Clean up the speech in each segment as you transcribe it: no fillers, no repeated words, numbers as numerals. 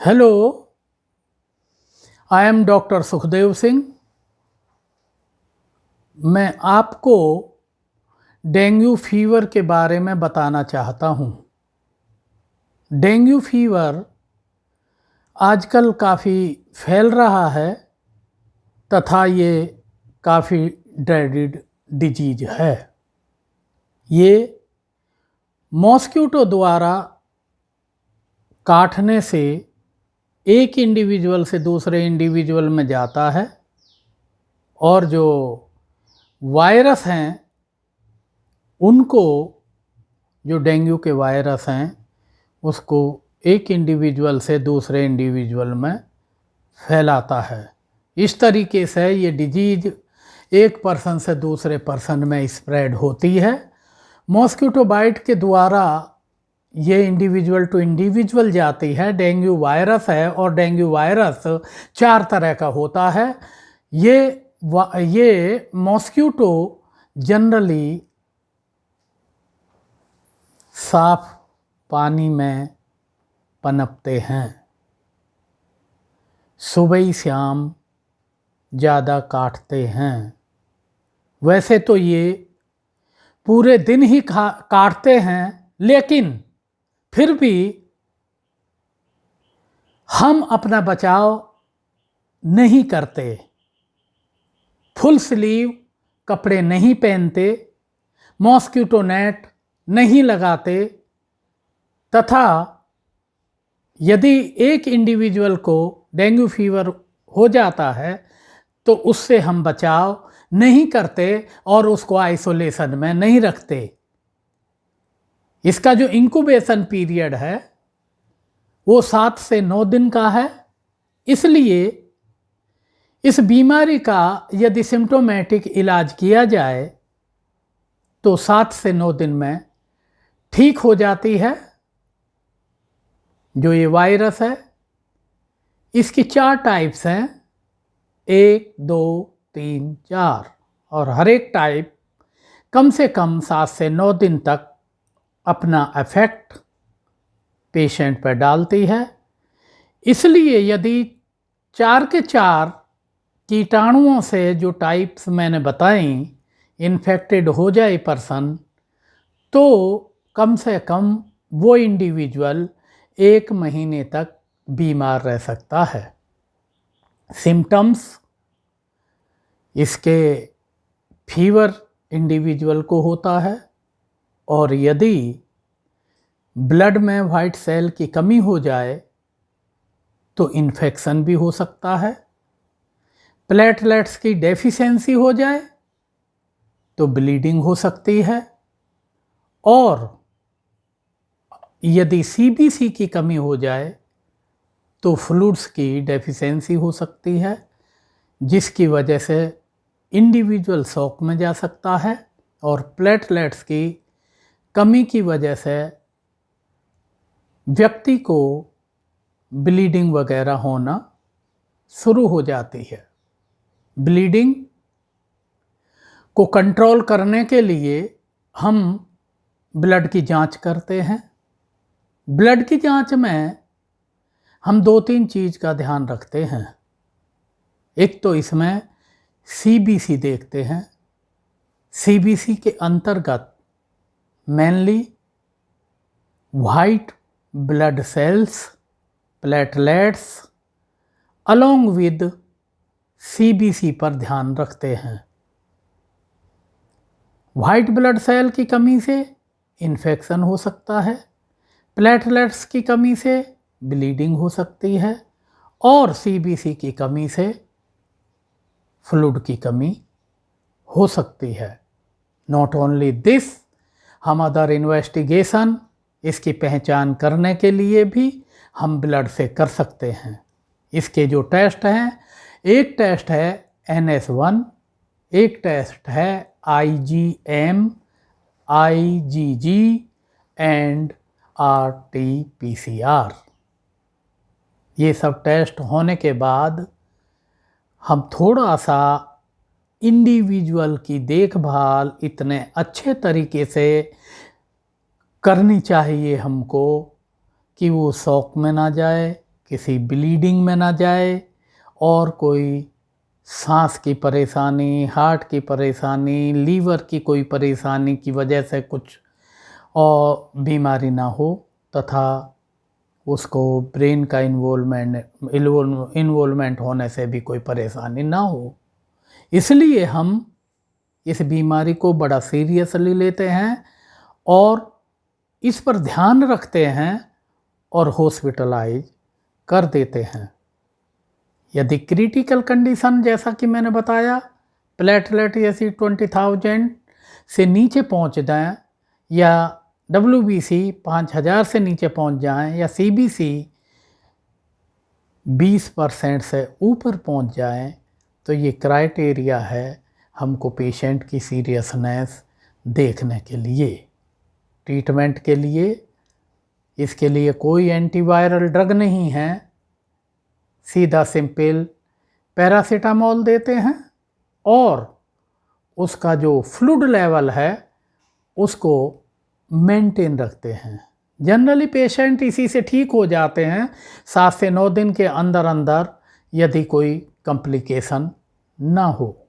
Hello, I am doctor Sukhdev Singh. मैं आपको dengue fever के बारे में बताना चाहता हूँ। डेंगू फीवर आजकल काफ़ी फैल रहा है तथा ये काफ़ी ड्रेडेड डिजीज है। ये मॉस्किटो द्वारा काटने से एक इंडिविजुअल से दूसरे इंडिविजुअल में जाता है और जो वायरस हैं उनको, जो डेंगू के वायरस हैं उसको एक इंडिविजुअल से दूसरे इंडिविजुअल में फैलाता है। इस तरीके से ये डिजीज एक पर्सन से दूसरे पर्सन में स्प्रेड होती है। मॉस्किटो बाइट के द्वारा ये इंडिविजुअल टू इंडिविजुअल जाती है। डेंगू वायरस है और डेंगू वायरस 4 तरह का होता है। ये मॉस्किटो जनरली साफ पानी में पनपते हैं। सुबह शाम ज़्यादा काटते हैं। वैसे तो ये पूरे दिन ही काटते हैं, लेकिन फिर भी हम अपना बचाव नहीं करते। फुल स्लीव कपड़े नहीं पहनते, मॉस्किटो नेट नहीं लगाते तथा यदि एक इंडिविजुअल को डेंगू फीवर हो जाता है तो उससे हम बचाव नहीं करते और उसको आइसोलेशन में नहीं रखते। इसका जो इंक्यूबेशन पीरियड है वो 7 से 9 दिन का है। इसलिए इस बीमारी का यदि सिम्टोमेटिक इलाज किया जाए तो 7 से 9 दिन में ठीक हो जाती है। जो ये वायरस है इसकी 4 टाइप्स हैं, 1, 2, 3, 4, और हर एक टाइप कम से कम 7 से 9 दिन तक अपना इफेक्ट पेशेंट पर डालती है। इसलिए यदि 4 के 4 कीटाणुओं से जो टाइप्स मैंने बताई इन्फेक्टेड हो जाए पर्सन, तो कम से कम वो इंडिविजुअल 1 महीने तक बीमार रह सकता है। सिम्टम्स इसके फीवर इंडिविजुअल को होता है, और यदि ब्लड में वाइट सेल की कमी हो जाए तो इन्फेक्शन भी हो सकता है। प्लेटलेट्स की डेफिशिएंसी हो जाए तो ब्लीडिंग हो सकती है, और यदि सीबीसी की कमी हो जाए तो फ्लूइड्स की डेफिशिएंसी हो सकती है, जिसकी वजह से इंडिविजुअल शॉक में जा सकता है और प्लेटलेट्स की कमी की वजह से व्यक्ति को ब्लीडिंग वगैरह होना शुरू हो जाती है। ब्लीडिंग को कंट्रोल करने के लिए हम ब्लड की जांच करते हैं। ब्लड की जांच में हम 2-3 चीज़ का ध्यान रखते हैं। एक तो इसमें सीबीसी देखते हैं। सीबीसी के अंतर्गत mainly white blood cells, platelets along with CBC पर ध्यान रखते हैं। वाइट ब्लड सेल की कमी से इन्फेक्शन हो सकता है, प्लेटलेट्स की कमी से ब्लीडिंग हो सकती है, और सीबीसी की कमी से फ्लूइड की कमी हो सकती है। नॉट ओनली दिस, हम अदर इन्वेस्टिगेशन इसकी पहचान करने के लिए भी हम ब्लड से कर सकते हैं। इसके जो टेस्ट हैं, एक टेस्ट है NS1, एक टेस्ट है IgM, IgG एंड RT-PCR। ये सब टेस्ट होने के बाद हम थोड़ा सा इंडिविजुअल की देखभाल इतने अच्छे तरीके से करनी चाहिए हमको कि वो शॉक में ना जाए, किसी ब्लीडिंग में ना जाए और कोई सांस की परेशानी, हार्ट की परेशानी, लीवर की कोई परेशानी की वजह से कुछ और बीमारी ना हो, तथा उसको ब्रेन का इन्वॉल्वमेंट होने से भी कोई परेशानी ना हो। इसलिए हम इस बीमारी को बड़ा सीरियसली लेते हैं और इस पर ध्यान रखते हैं और हॉस्पिटलाइज कर देते हैं। यदि क्रिटिकल कंडीशन, जैसा कि मैंने बताया, प्लेटलेट जैसी 20,000 से नीचे पहुंच जाएं या WBC 5,000 से नीचे पहुंच जाएं या CBC 20% से ऊपर पहुंच जाएं, तो ये क्राइटेरिया है हमको पेशेंट की सीरियसनेस देखने के लिए। ट्रीटमेंट के लिए इसके लिए कोई एंटीवायरल ड्रग नहीं है, सीधा सिंपल पैरासीटामोल देते हैं और उसका जो फ्लूइड लेवल है उसको मेंटेन रखते हैं। जनरली पेशेंट इसी से ठीक हो जाते हैं 7 से 9 दिन के अंदर अंदर, यदि कोई कॉम्प्लिकेशन ना हो।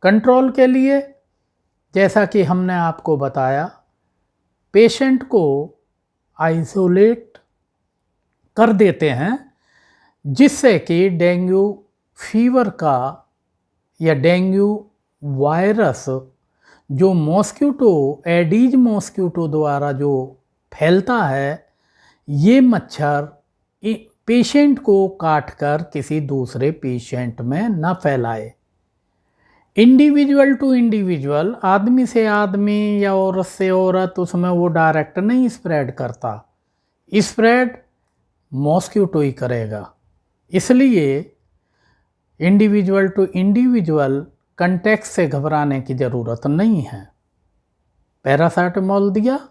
कंट्रोल के लिए, जैसा कि हमने आपको बताया, पेशेंट को आइसोलेट कर देते हैं, जिससे कि डेंगू फीवर का या डेंगू वायरस जो मॉस्किटो, एडीज मॉस्किटो द्वारा जो फैलता है, ये मच्छर पेशेंट को काटकर किसी दूसरे पेशेंट में न फैलाए। इंडिविजुअल टू इंडिविजुअल, आदमी से आदमी या औरत से औरत, उसमें वो डायरेक्ट नहीं स्प्रेड करता, स्प्रेड मॉस्किटो ही करेगा। इसलिए इंडिविजुअल टू इंडिविजुअल कंटेक्ट से घबराने की ज़रूरत नहीं है। पैरासीटामोल दिया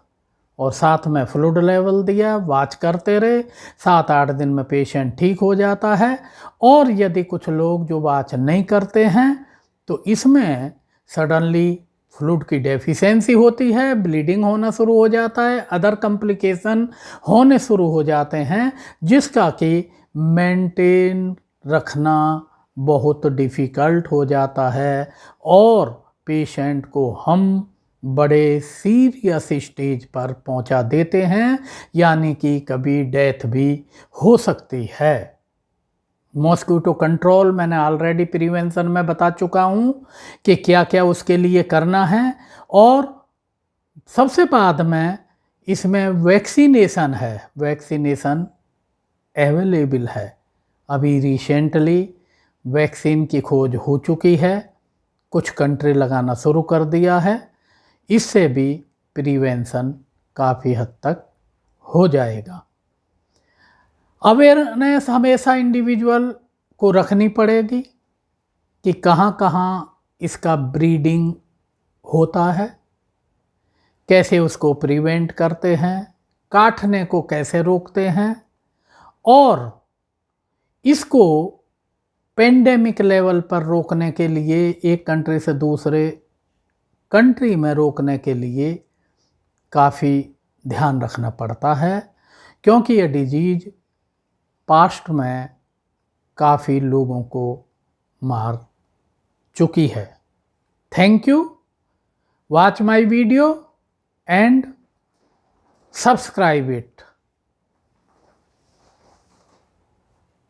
और साथ में फ्लूइड लेवल दिया, वॉच करते रहे, 7-8 दिन में पेशेंट ठीक हो जाता है। और यदि कुछ लोग जो वॉच नहीं करते हैं तो इसमें सडनली फ्लूइड की डेफिशिएंसी होती है, ब्लीडिंग होना शुरू हो जाता है, अदर कॉम्प्लिकेशन होने शुरू हो जाते हैं, जिसका कि मेंटेन रखना बहुत डिफ़िकल्ट हो जाता है और पेशेंट को हम बड़े सीरियस स्टेज पर पहुंचा देते हैं, यानी कि कभी डेथ भी हो सकती है। मॉस्किटो कंट्रोल मैंने ऑलरेडी प्रिवेंशन में बता चुका हूं कि क्या क्या उसके लिए करना है। और सबसे बाद में इसमें वैक्सीनेशन है, वैक्सीनेशन अवेलेबल है। अभी रिसेंटली वैक्सीन की खोज हो चुकी है, कुछ कंट्री लगाना शुरू कर दिया है, इससे भी प्रिवेंशन काफ़ी हद तक हो जाएगा। अवेयरनेस हमेशा इंडिविजुअल को रखनी पड़ेगी कि कहाँ कहाँ इसका ब्रीडिंग होता है, कैसे उसको प्रिवेंट करते हैं, काटने को कैसे रोकते हैं, और इसको पेंडेमिक लेवल पर रोकने के लिए, एक कंट्री से दूसरे कंट्री में रोकने के लिए काफ़ी ध्यान रखना पड़ता है, क्योंकि ये डिजीज़ पास्ट में काफ़ी लोगों को मार चुकी है। Thank you, watch my video and subscribe it.